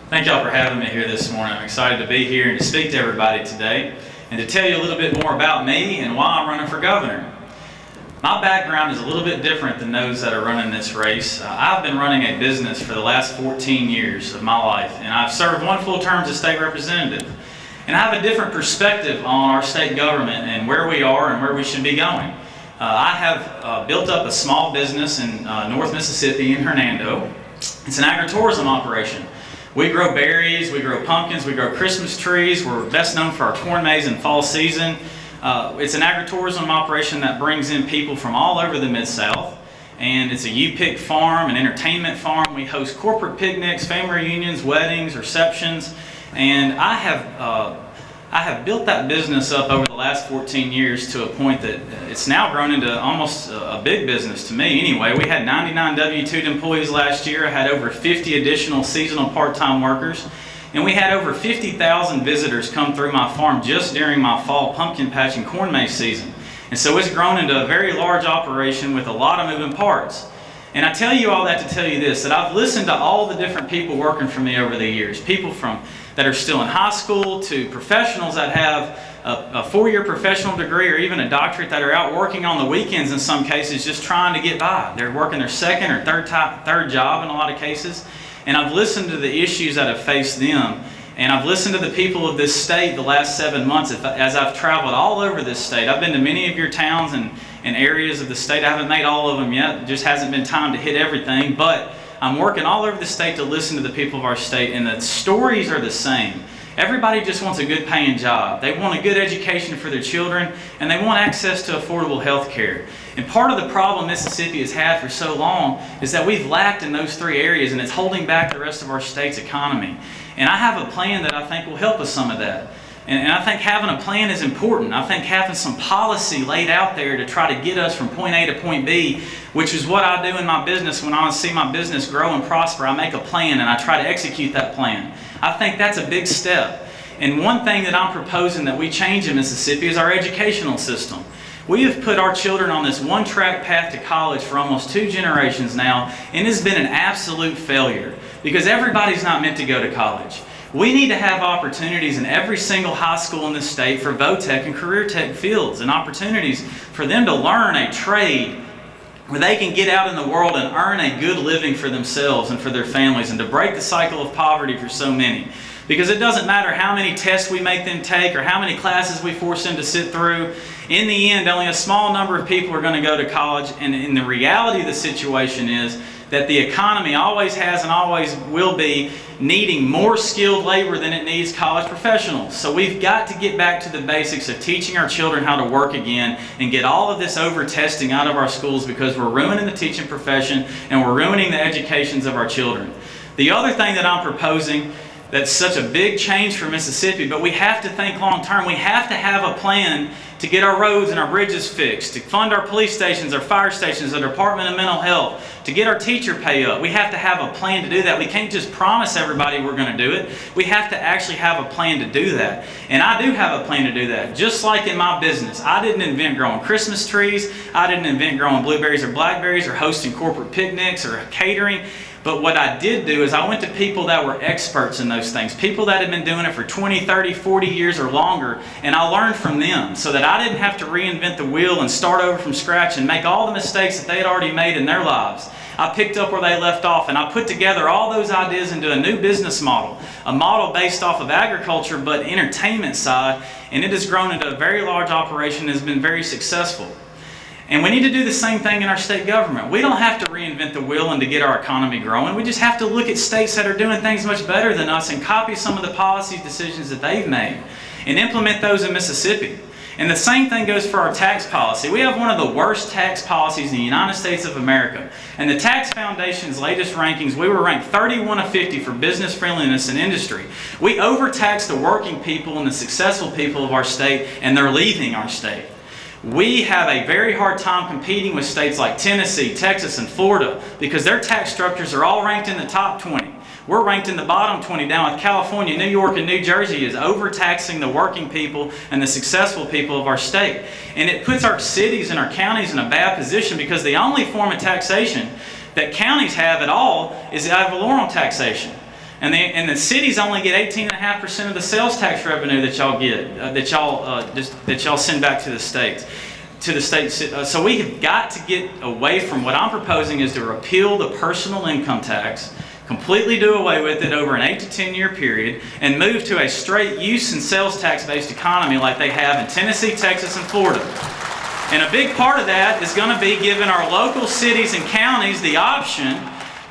Thank y'all for having me here this morning. I'm excited to be here and to speak to everybody today and to tell you a little bit more about me and why I'm running for governor. My background is a little bit different than those that are running this race. I've been running a business for the last 14 years of my life, and I've served one full term as a state representative. And I have a different perspective on our state government and where we are and where we should be going. I have built up a small business in North Mississippi in Hernando. It's an agritourism operation. We grow berries, we grow pumpkins, we grow Christmas trees. We're best known for our corn maze in fall season. It's an agritourism operation that brings in people from all over the Mid-South. And it's a U-Pick farm, an entertainment farm. We host corporate picnics, family reunions, weddings, receptions. And I have built that business up over the last 14 years to a point that it's now grown into almost a big business to me anyway. We had 99 W-2 employees last year. I had over 50 additional seasonal part-time workers. And we had over 50,000 visitors come through my farm just during my fall pumpkin patch and corn maze season. And so it's grown into a very large operation with a lot of moving parts. And I tell you all that to tell you this, that I've listened to all the different people working for me over the years. People that are still in high school to professionals that have a 4-year professional degree or even a doctorate that are out working on the weekends in some cases just trying to get by. They're working their second or third job in a lot of cases. And I've listened to the issues that have faced them. And I've listened to the people of this state the last 7 months as I've traveled all over this state. I've been to many of your towns and areas of the state. I haven't made all of them yet. It just hasn't been time to hit everything. But I'm working all over the state to listen to the people of our state, and the stories are the same. Everybody just wants a good paying job. They want a good education for their children, and they want access to affordable health care. And part of the problem Mississippi has had for so long is that we've lacked in those three areas, and it's holding back the rest of our state's economy. And I have a plan that I think will help with some of that. And I think having a plan is important. I think having some policy laid out there to try to get us from point A to point B, which is what I do in my business. When I see my business grow and prosper, I make a plan and I try to execute that plan. I think that's a big step. And one thing that I'm proposing that we change in Mississippi is our educational system. We have put our children on this one-track path to college for almost 2 generations now, and it's been an absolute failure because everybody's not meant to go to college. We need to have opportunities in every single high school in this state for vo-tech and career tech fields and opportunities for them to learn a trade where they can get out in the world and earn a good living for themselves and for their families and to break the cycle of poverty for so many. Because it doesn't matter how many tests we make them take or how many classes we force them to sit through. In the end, only a small number of people are going to go to college, and the reality of the situation is that the economy always has and always will be needing more skilled labor than it needs college professionals. So we've got to get back to the basics of teaching our children how to work again and get all of this over-testing out of our schools because we're ruining the teaching profession and we're ruining the educations of our children. The other thing that I'm proposing that's such a big change for Mississippi, but we have to think long term. We have to have a plan to get our roads and our bridges fixed, to fund our police stations, our fire stations, our Department of Mental Health, to get our teacher pay up. We have to have a plan to do that. We can't just promise everybody we're going to do it. We have to actually have a plan to do that. And I do have a plan to do that. Just like in my business, I didn't invent growing Christmas trees. I didn't invent growing blueberries or blackberries or hosting corporate picnics or catering. But what I did do is I went to people that were experts in those things, people that had been doing it for 20, 30, 40 years or longer, and I learned from them so that I didn't have to reinvent the wheel and start over from scratch and make all the mistakes that they had already made in their lives. I picked up where they left off and I put together all those ideas into a new business model, a model based off of agriculture but entertainment side, and it has grown into a very large operation and has been very successful. And we need to do the same thing in our state government. We don't have to reinvent the wheel and to get our economy growing. We just have to look at states that are doing things much better than us and copy some of the policy decisions that they've made and implement those in Mississippi. And the same thing goes for our tax policy. We have one of the worst tax policies in the United States of America. And the Tax Foundation's latest rankings, we were ranked 31 of 50 for business friendliness in industry. We overtax the working people and the successful people of our state, and they're leaving our state. We have a very hard time competing with states like Tennessee, Texas, and Florida because their tax structures are all ranked in the top 20. We're ranked in the bottom 20 down with California, New York, and New Jersey is overtaxing the working people and the successful people of our state. And it puts our cities and our counties in a bad position because the only form of taxation that counties have at all is ad valorem taxation. And the cities only get 18.5% of the sales tax revenue that y'all get, that y'all send back to the states. So we have got to get away from what I'm proposing is to repeal the personal income tax, completely do away with it over an 8 to 10 year period, and move to a straight use and sales tax based economy like they have in Tennessee, Texas, and Florida. And a big part of that is going to be giving our local cities and counties the option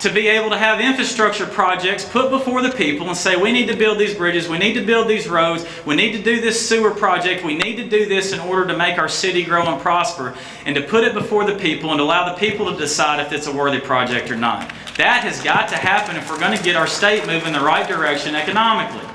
to be able to have infrastructure projects put before the people and say, we need to build these bridges, we need to build these roads, we need to do this sewer project, we need to do this in order to make our city grow and prosper, and to put it before the people and allow the people to decide if it's a worthy project or not. That has got to happen if we're going to get our state moving the right direction economically.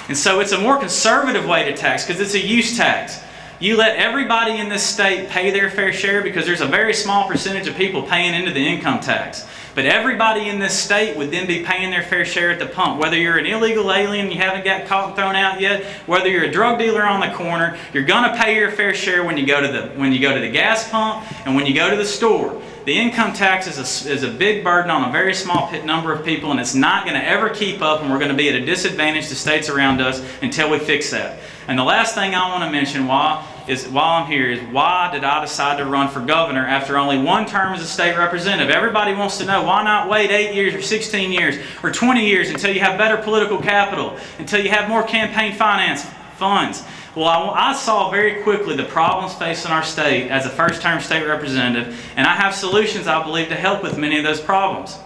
And so it's a more conservative way to tax because it's a use tax. You let everybody in this state pay their fair share because there's a very small percentage of people paying into the income tax. But everybody in this state would then be paying their fair share at the pump. Whether you're an illegal alien, you haven't got caught and thrown out yet, whether you're a drug dealer on the corner, you're going to pay your fair share when you go to the gas pump and when you go to the store. The income tax is a big burden on a very small number of people, and it's not going to ever keep up, and we're going to be at a disadvantage to states around us until we fix that. And the last thing I want to mention while I'm here is why did I decide to run for governor after only one term as a state representative? Everybody wants to know, why not wait 8 years or 16 years or 20 years until you have better political capital, until you have more campaign finance funds? Well, I saw very quickly the problems facing our state as a first-term state representative, and I have solutions, I believe, to help with many of those problems.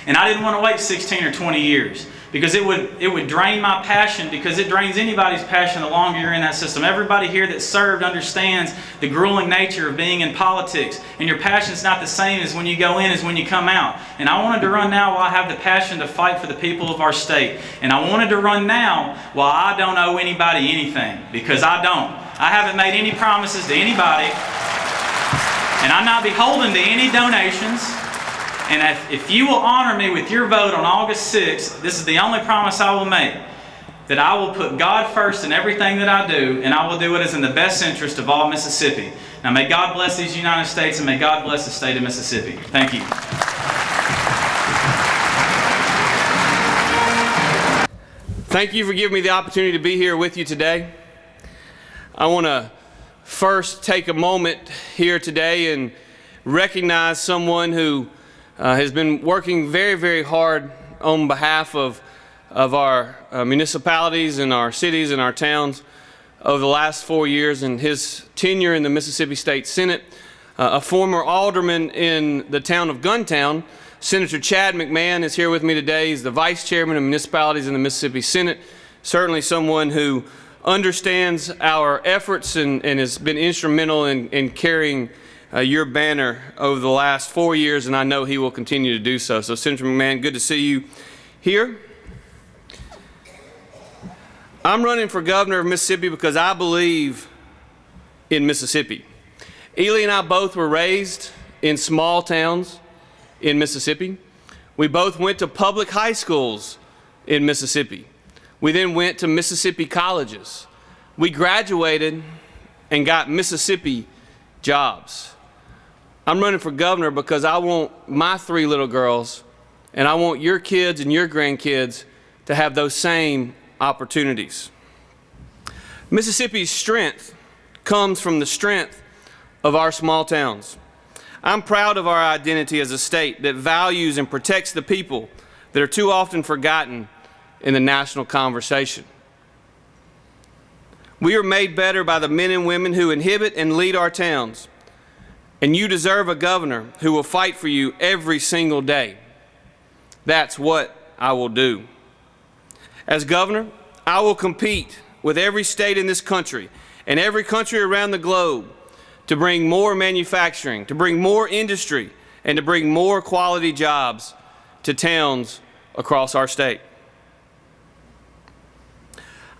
And I didn't want to wait 16 or 20 years because it would drain my passion, because it drains anybody's passion the longer you're in that system. Everybody here that served understands the grueling nature of being in politics, and your passion's not the same as when you go in as when you come out. And I wanted to run now while I have the passion to fight for the people of our state. And I wanted to run now while I don't owe anybody anything, because I don't. I haven't made any promises to anybody, and I'm not beholden to any donations. And if you will honor me with your vote on August 6th, this is the only promise I will make, that I will put God first in everything that I do, and I will do what is in the best interest of all Mississippi. Now may God bless these United States, and may God bless the state of Mississippi. Thank you. Thank you for giving me the opportunity to be here with you today. I want to first take a moment here today and recognize someone who has been working very, very hard on behalf of our municipalities and our cities and our towns over the last 4 years in his tenure in the Mississippi State Senate. A former alderman in the town of Guntown, Senator Chad McMahon, is here with me today. He's the vice chairman of municipalities in the Mississippi Senate. Certainly someone who understands our efforts and has been instrumental in carrying your banner over the last 4 years, and I know he will continue to do so. So, Senator McMahon, good to see you here. I'm running for governor of Mississippi because I believe in Mississippi. Ely and I both were raised in small towns in Mississippi. We both went to public high schools in Mississippi. We then went to Mississippi colleges. We graduated and got Mississippi jobs. I'm running for governor because I want my 3 little girls, and I want your kids and your grandkids to have those same opportunities. Mississippi's strength comes from the strength of our small towns. I'm proud of our identity as a state that values and protects the people that are too often forgotten in the national conversation. We are made better by the men and women who inhabit and lead our towns. And you deserve a governor who will fight for you every single day. That's what I will do. As governor, I will compete with every state in this country and every country around the globe to bring more manufacturing, to bring more industry, and to bring more quality jobs to towns across our state.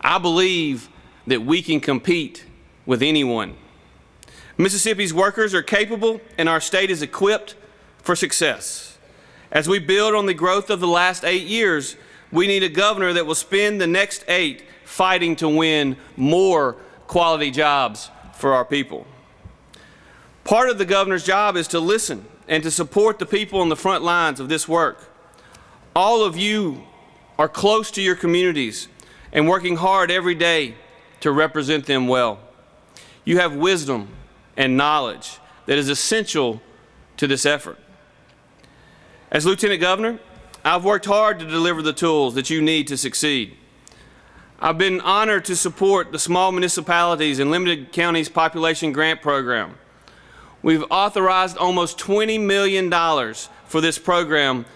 I believe that we can compete with anyone. Mississippi's workers are capable, and our state is equipped for success. As we build on the growth of the last 8 years, we need a governor that will spend the next 8 fighting to win more quality jobs for our people. Part of the governor's job is to listen and to support the people on the front lines of this work. All of you are close to your communities and working hard every day to represent them well. You have wisdom and knowledge that is essential to this effort. As Lieutenant Governor, I've worked hard to deliver the tools that you need to succeed. I've been honored to support the Small Municipalities and Limited Counties Population Grant Program. We've authorized almost $20 million for this program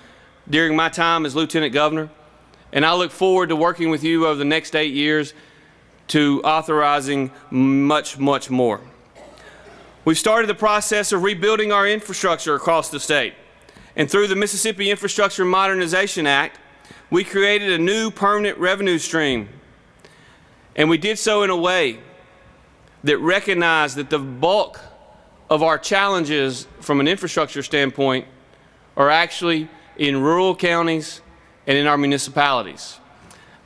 during my time as Lieutenant Governor, and I look forward to working with you over the next 8 years to authorizing much, much more. We've started the process of rebuilding our infrastructure across the state, and through the Mississippi Infrastructure Modernization Act, we created a new permanent revenue stream, and we did so in a way that recognized that the bulk of our challenges from an infrastructure standpoint are actually in rural counties and in our municipalities.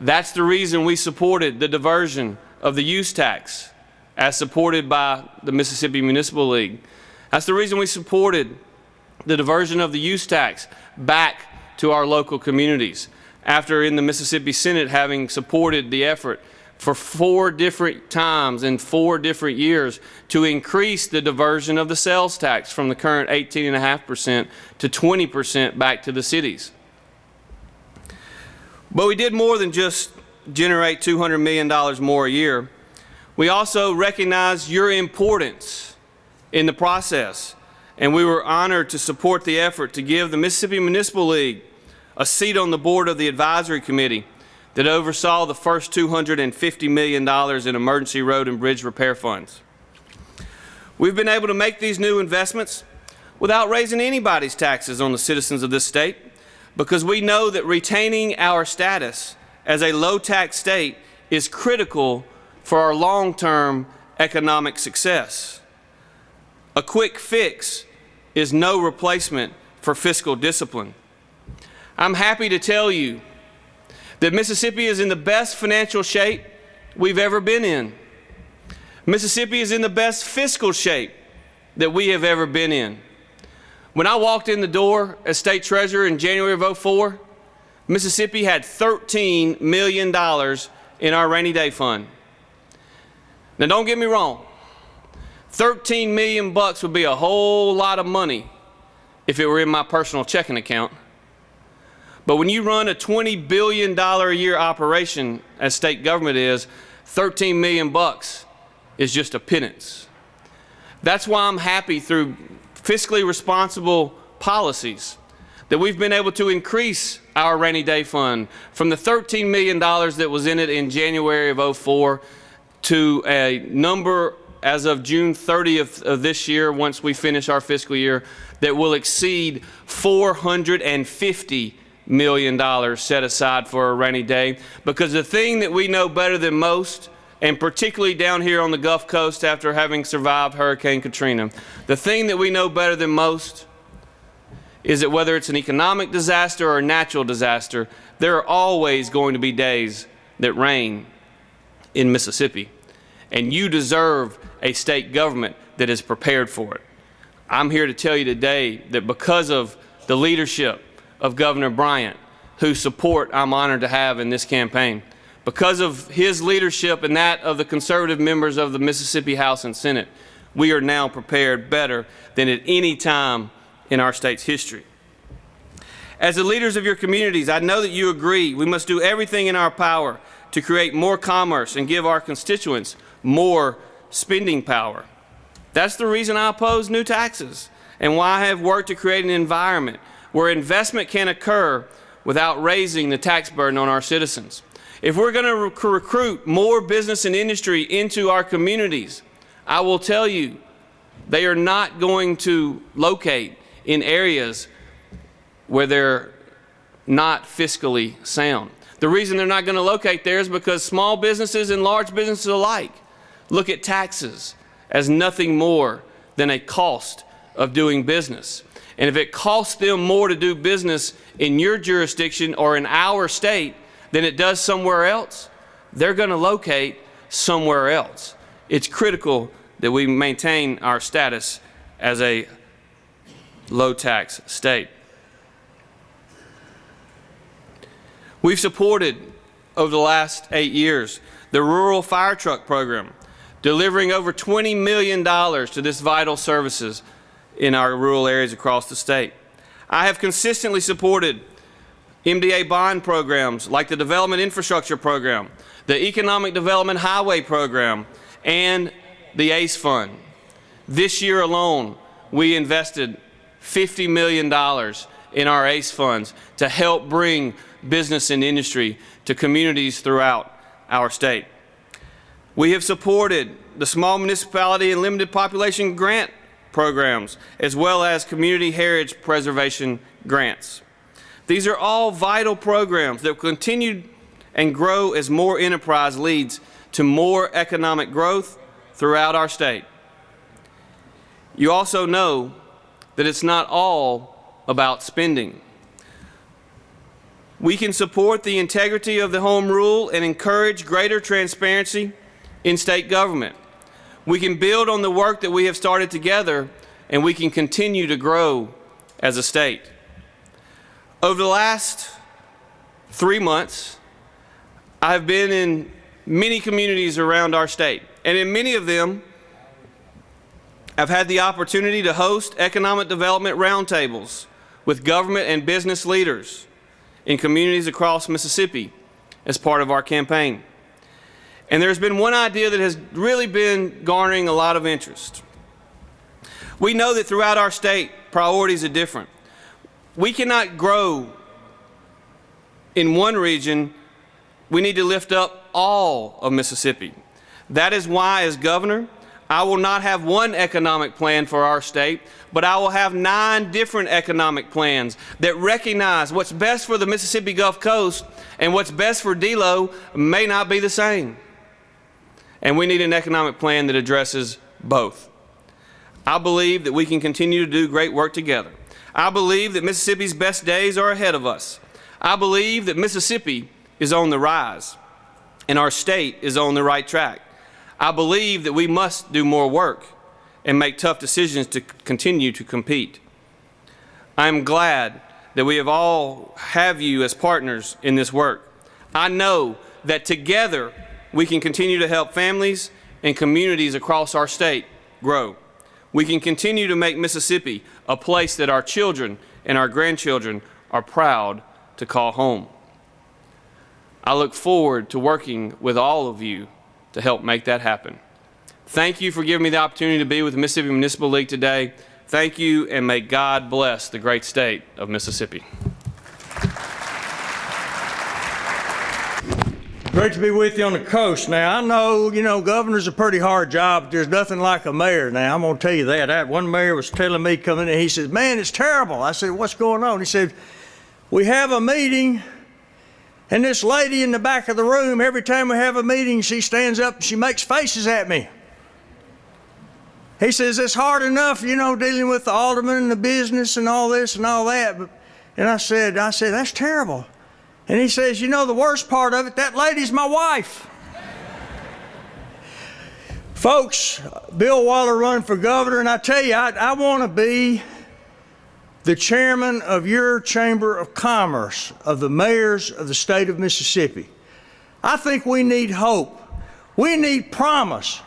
That's the reason we supported the diversion of the use tax as supported by the Mississippi Municipal League. That's the reason we supported the diversion of the use tax back to our local communities after in the Mississippi Senate having supported the effort for 4 different times in 4 different years to increase the diversion of the sales tax from the current 18.5% to 20% back to the cities. But we did more than just generate $200 million more a year. We also recognize your importance in the process, and we were honored to support the effort to give the Mississippi Municipal League a seat on the board of the advisory committee that oversaw the first $250 million in emergency road and bridge repair funds. We've been able to make these new investments without raising anybody's taxes on the citizens of this state, because we know that retaining our status as a low-tax state is critical for our long-term economic success. A quick fix is no replacement for fiscal discipline. I'm happy to tell you that Mississippi is in the best financial shape we've ever been in. Mississippi is in the best fiscal shape that we have ever been in. When I walked in the door as state treasurer in January of '04, Mississippi had $13 million in our rainy day fund. Now don't get me wrong, 13 million bucks would be a whole lot of money if it were in my personal checking account. But when you run a $20 billion a year operation, as state government is, 13 million bucks is just a pittance. That's why I'm happy through fiscally responsible policies that we've been able to increase our rainy day fund from the $13 million that was in it in January of '04 to a number as of June 30th of this year, once we finish our fiscal year, that will exceed $450 million set aside for a rainy day. Because the thing that we know better than most, and particularly down here on the Gulf Coast after having survived Hurricane Katrina, the thing that we know better than most is that whether it's an economic disaster or a natural disaster, there are always going to be days that rain in Mississippi. And you deserve a state government that is prepared for it. I'm here to tell you today that because of the leadership of Governor Bryant, whose support I'm honored to have in this campaign, because of his leadership and that of the conservative members of the Mississippi House and Senate, we are now prepared better than at any time in our state's history. As the leaders of your communities, I know that you agree we must do everything in our power to create more commerce and give our constituents more spending power. That's the reason I oppose new taxes and why I have worked to create an environment where investment can occur without raising the tax burden on our citizens. If we're going to recruit more business and industry into our communities, I will tell you, they are not going to locate in areas where they're not fiscally sound. The reason they're not going to locate there is because small businesses and large businesses alike look at taxes as nothing more than a cost of doing business. And if it costs them more to do business in your jurisdiction or in our state than it does somewhere else, they're going to locate somewhere else. It's critical that we maintain our status as a low-tax state. We've supported, over the last 8 years, the Rural Fire Truck Program, delivering over $20 million to this vital services in our rural areas across the state. I have consistently supported MDA bond programs like the Development Infrastructure Program, the Economic Development Highway Program, and the ACE Fund. This year alone, we invested $50 million in our ACE funds to help bring business and industry to communities throughout our state. We have supported the small municipality and limited population grant programs, as well as community heritage preservation grants. These are all vital programs that will continue and grow as more enterprise leads to more economic growth throughout our state. You also know that it's not all about spending. We can support the integrity of the home rule and encourage greater transparency in state government. We can build on the work that we have started together, and we can continue to grow as a state. Over the last 3 months, I have been in many communities around our state, and in many of them, I've had the opportunity to host economic development roundtables with government and business leaders in communities across Mississippi as part of our campaign. And there's been one idea that has really been garnering a lot of interest. We know that throughout our state, priorities are different. We cannot grow in one region. We need to lift up all of Mississippi. That is why, as governor, I will not have one economic plan for our state, but I will have 9 different economic plans that recognize what's best for the Mississippi Gulf Coast and what's best for DeLo may not be the same. And we need an economic plan that addresses both. I believe that we can continue to do great work together. I believe that Mississippi's best days are ahead of us. I believe that Mississippi is on the rise and our state is on the right track. I believe that we must do more work and make tough decisions to continue to compete. I am glad that we have you as partners in this work. I know that together we can continue to help families and communities across our state grow. We can continue to make Mississippi a place that our children and our grandchildren are proud to call home. I look forward to working with all of you to help make that happen. Thank you for giving me the opportunity to be with the Mississippi Municipal League today. Thank you, and may God bless the great state of Mississippi. Great to be with you on the coast. Now, I know, governor's a pretty hard job, but there's nothing like a mayor. Now, I'm going to tell you that. One mayor was telling me coming in, he said, "Man, it's terrible." I said, "What's going on?" He said, "We have a meeting, and this lady in the back of the room, every time we have a meeting, she stands up and she makes faces at me." He says, "It's hard enough, dealing with the alderman and the business and all this and all that." And I said, "That's terrible." And he says, "The worst part of it, that lady's my wife." Folks, Bill Waller running for governor, and I tell you, I want to be the chairman of your Chamber of Commerce, of the mayors of the state of Mississippi. I think we need hope. We need promise.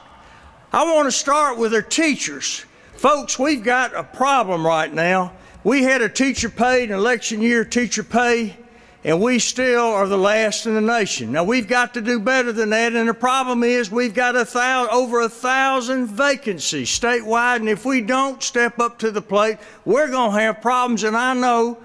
I want to start with our teachers. Folks, we've got a problem right now. We had a teacher pay, an election year teacher pay, and we still are the last in the nation. Now, we've got to do better than that, and the problem is we've got over 1,000 vacancies statewide, and if we don't step up to the plate, we're going to have problems. And I know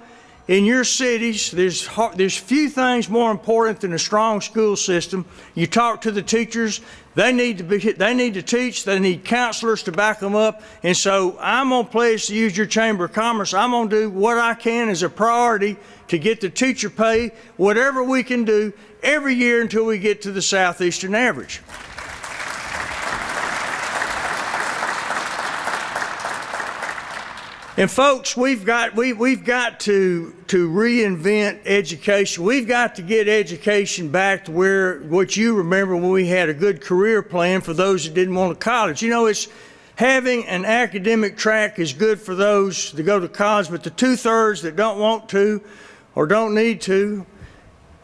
in your cities, there's few things more important than a strong school system. You talk to the teachers, they need to teach, they need counselors to back them up. And so I'm going to pledge to use your Chamber of Commerce. I'm going to do what I can as a priority to get the teacher pay, whatever we can do every year until we get to the Southeastern average. And folks, we've got to reinvent education. We've got to get education back to what you remember when we had a good career plan for those that didn't want to college. It's having an academic track is good for those that go to college, but the 2/3 that don't want to or don't need to,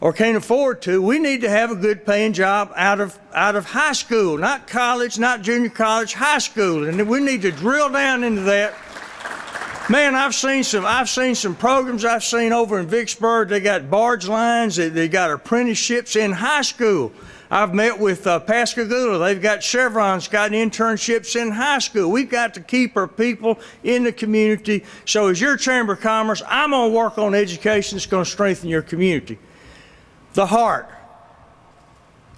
or can't afford to, we need to have a good paying job out of high school, not college, not junior college, high school. And we need to drill down into that. Man, I've seen some programs I've seen over in Vicksburg. They got barge lines, they got apprenticeships in high school. I've met with Pascagoula. They've got Chevron's got internships in high school. We've got to keep our people in the community. So as your Chamber of Commerce, I'm going to work on education that's going to strengthen your community. The heart.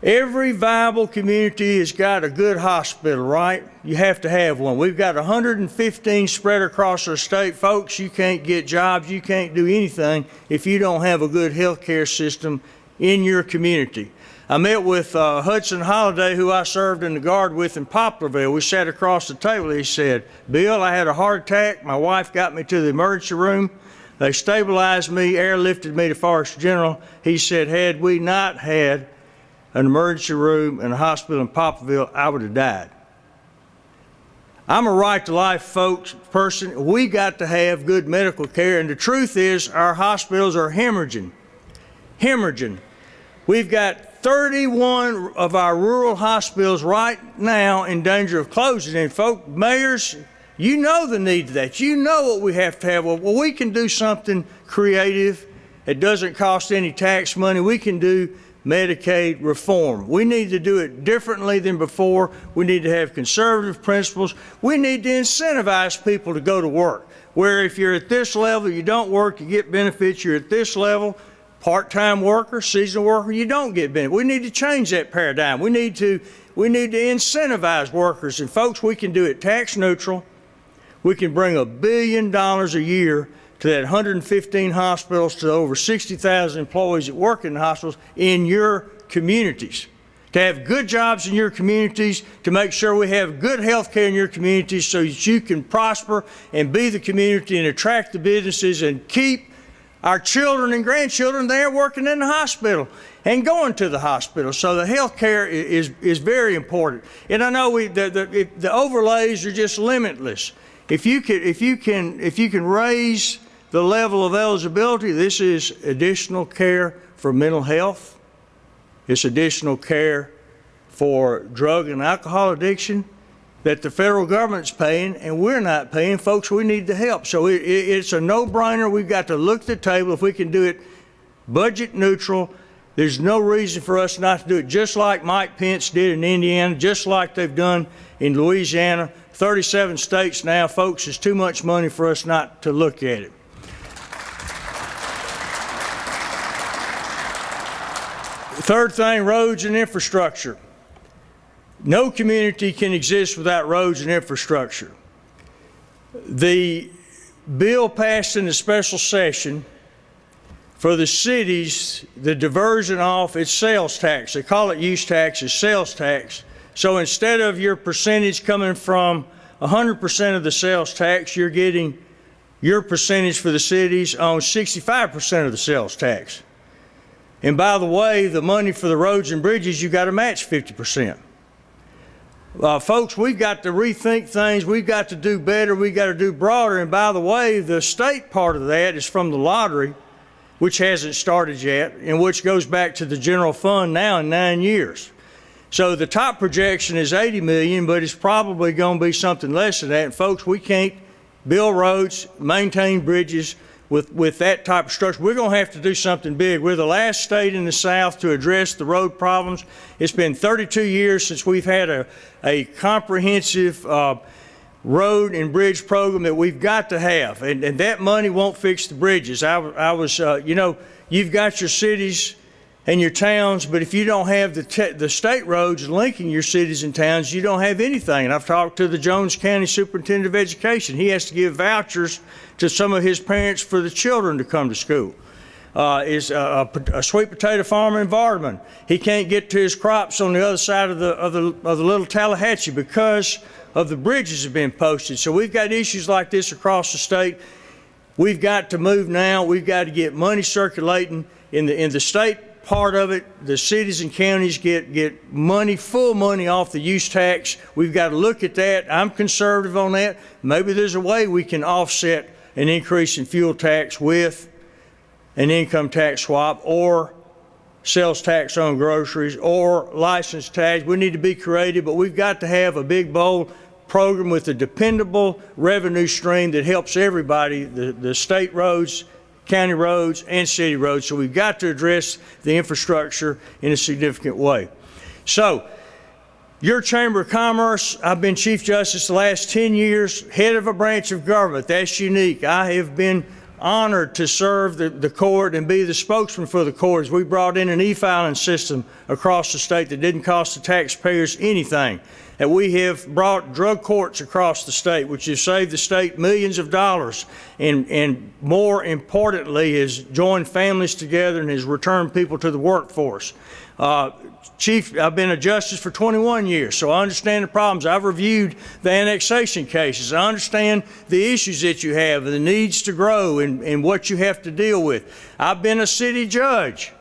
Every viable community has got a good hospital, right? You have to have one. We've got 115 spread across our state. Folks, you can't get jobs, you can't do anything if you don't have a good health care system in your community. I met with Hudson Holliday, who I served in the Guard with in Poplarville. We sat across the table. He said, Bill, I had a heart attack. My wife got me to the emergency room. They stabilized me, airlifted me to Forest General. He said, had we not had an emergency room and a hospital in Poplarville, I would have died. I'm a right to life person. We got to have good medical care. And the truth is our hospitals are hemorrhaging. We've got 31 of our rural hospitals right now in danger of closing. And folks, mayors, you know the need of that. You know what we have to have. Well, we can do something creative. It doesn't cost any tax money. We can do Medicaid reform. We need to do it differently than before. We need to have conservative principles. We need to incentivize people to go to work. Where if you're at this level, you don't work, you get benefits. You're at this level, part-time worker, seasonal worker, you don't get benefits. We need to change that paradigm. We need to incentivize workers. And folks, we can do it tax neutral. We can bring $1 billion a year to that 115 hospitals, to over 60,000 employees that work in the hospitals in your communities. To have good jobs in your communities, to make sure we have good health care in your communities so that you can prosper and be the community and attract the businesses and keep our children and grandchildren there working in the hospital and going to the hospital. So the health care is very important. And I know the overlays are just limitless. If you can raise the level of eligibility, this is additional care for mental health. It's additional care for drug and alcohol addiction that the federal government's paying and we're not paying. Folks, we need the help. So it's a no-brainer. We've got to look at the table. If we can do it budget neutral, there's no reason for us not to do it, just like Mike Pence did in Indiana, just like they've done in Louisiana. 37 states now. Folks, it's too much money for us not to look at it. Third thing, roads and infrastructure. No community can exist without roads and infrastructure. The bill passed in the special session for the cities, the diversion off its sales tax. They call it use tax, it's sales tax. So instead of your percentage coming from 100% of the sales tax, you're getting your percentage for the cities on 65% of the sales tax. And by the way, the money for the roads and bridges, you got to match 50%. Folks, we've got to rethink things. We've got to do better. We've got to do broader. And by the way, the state part of that is from the lottery, which hasn't started yet, and which goes back to the general fund now in 9 years. So the top projection is $80 million, but it's probably going to be something less than that. And folks, we can't build roads, maintain bridges with that type of structure. We're going to have to do something big. We're the last state in the South to address the road problems. It's been 32 years since we've had a comprehensive road and bridge program that we've got to have, and that money won't fix the bridges. You've got your cities and your towns, but if you don't have the state roads linking your cities and towns, you don't have anything. And I've talked to the Jones County Superintendent of Education. He has to give vouchers to some of his parents for the children to come to school. Is a sweet potato farmer in Vardaman. He can't get to his crops on the other side of the little Tallahatchie because of the bridges have been posted. So we've got issues like this across the state. We've got to move now. We've got to get money circulating in the state part of it. The cities and counties get money, full money off the use tax. We've got to look at that. I'm conservative on that. Maybe there's a way we can offset an increase in fuel tax with an income tax swap or sales tax on groceries or license tax. We need to be creative, but we've got to have a big, bold program with a dependable revenue stream that helps everybody, the state roads, county roads, and city roads. So we've got to address the infrastructure in a significant way. So, your Chamber of Commerce, I've been Chief Justice the last 10 years, head of a branch of government. That's unique. I have been honored to serve the court and be the spokesman for the court as we brought in an e-filing system across the state that didn't cost the taxpayers anything. And we have brought drug courts across the state, which has saved the state millions of dollars, and more importantly, has joined families together and has returned people to the workforce. Chief, I've been a justice for 21 years, so I understand the problems. I've reviewed the annexation cases. I understand the issues that you have and the needs to grow and what you have to deal with. I've been a city judge.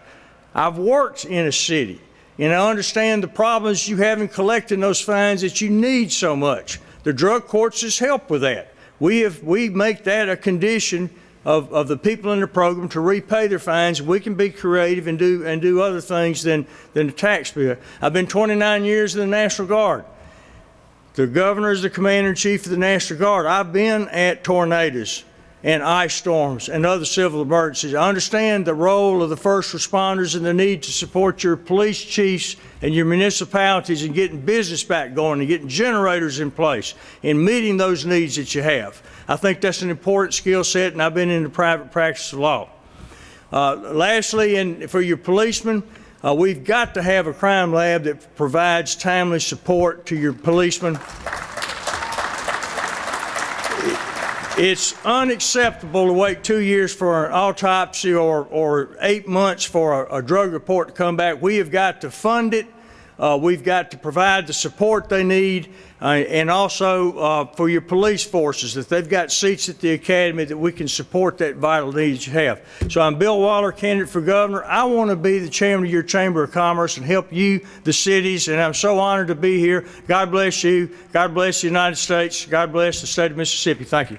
I've worked in a city, and I understand the problems you have in collecting those fines that you need so much. The drug courts has helped with that. We make that a condition of the people in the program to repay their fines. We can be creative and do other things than the tax bill. I've been 29 years in the National Guard. The governor is the commander-in-chief of the National Guard. I've been at tornadoes and ice storms and other civil emergencies. I understand the role of the first responders and the need to support your police chiefs and your municipalities in getting business back going and getting generators in place and meeting those needs that you have. I think that's an important skill set, and I've been in the private practice of law. Lastly, and for your policemen, we've got to have a crime lab that provides timely support to your policemen. It's unacceptable to wait 2 years for an autopsy or 8 months for a drug report to come back. We have got to fund it. We've got to provide the support they need, and also for your police forces, that they've got seats at the academy, that we can support that vital need that you have. So I'm Bill Waller, candidate for governor. I want to be the chairman of your Chamber of Commerce and help you, the cities, and I'm so honored to be here. God bless you. God bless the United States. God bless the state of Mississippi. Thank you.